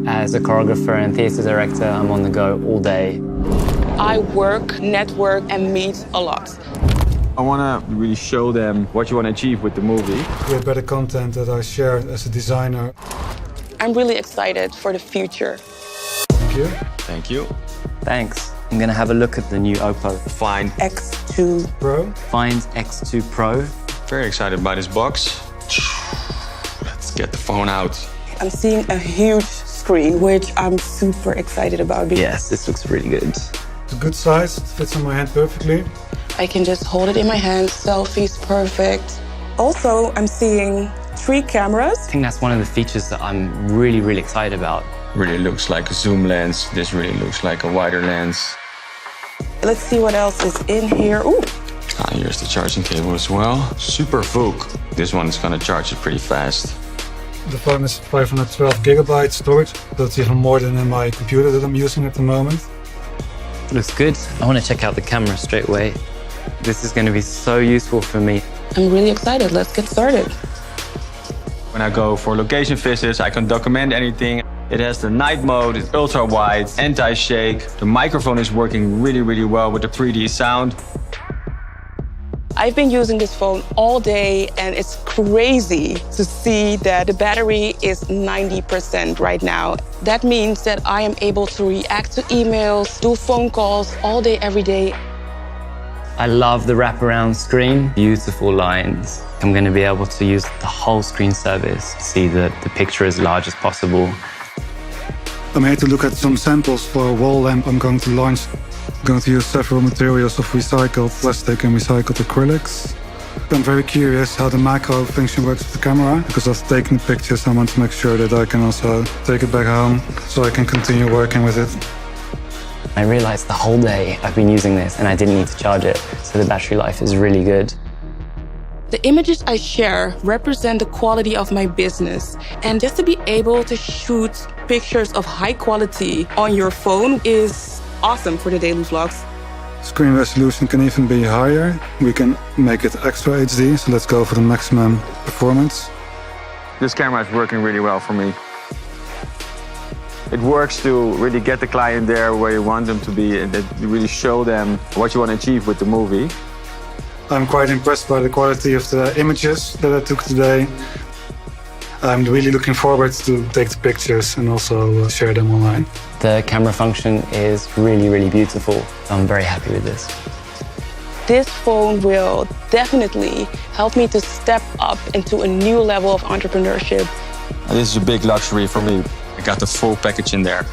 As a choreographer and theatre director, I'm on the go all day. I work, network, and meet a lot. I want to really show them what you want to achieve with the movie. Create better content that I share as a designer. I'm really excited for the future. Thank you. Thank you. Thanks. I'm going to have a look at the new OPPO. Find X2 Pro. Find X2 Pro. Very excited by this box. Let's get the phone out. I'm seeing a huge screen, which I'm super excited about. Yes, this looks really good. It's a good size, it fits on my hand perfectly. I can just hold it in my hand, selfies perfect. Also, I'm seeing 3 cameras. I think that's one of the features that I'm really excited about. Really looks like a zoom lens. This really looks like a wider lens. Let's see what else is in here. Ooh. Here's the charging cable as well. Super VOOC. This one is going to charge it pretty fast. The phone is 512 gigabytes storage. That's even more than in my computer that I'm using at the moment. Looks good. I want to check out the camera straight away. This is going to be so useful for me. I'm really excited. Let's get started. When I go for location visits, I can document anything. It has the night mode, it's ultra wide, anti-shake. The microphone is working really well with the 3D sound. I've been using this phone all day, and it's crazy to see that the battery is 90% right now. That means that I am able to react to emails, do phone calls all day, every day. I love the wraparound screen. Beautiful lines. I'm going to be able to use the whole screen service to see the picture as large as possible. I'm here to look at some samples for a wall lamp I'm going to launch. I'm going to use several materials of recycled plastic and recycled acrylics. I'm very curious how the macro function works with the camera, because I've taken pictures. I want to make sure that I can also take it back home so I can continue working with it. I realized the whole day I've been using this and I didn't need to charge it, so the battery life is really good. The images I share represent the quality of my business. And just to be able to shoot pictures of high quality on your phone is awesome for the daily vlogs. Screen resolution can even be higher. We can make it extra HD, so let's go for the maximum performance. This camera is working really well for me. It works to really get the client there where you want them to be and really show them what you want to achieve with the movie. I'm quite impressed by the quality of the images that I took today. I'm really looking forward to take the pictures and also share them online. The camera function is really beautiful. I'm very happy with this. This phone will definitely help me to step up into a new level of entrepreneurship. This is a big luxury for me. I got the full package in there.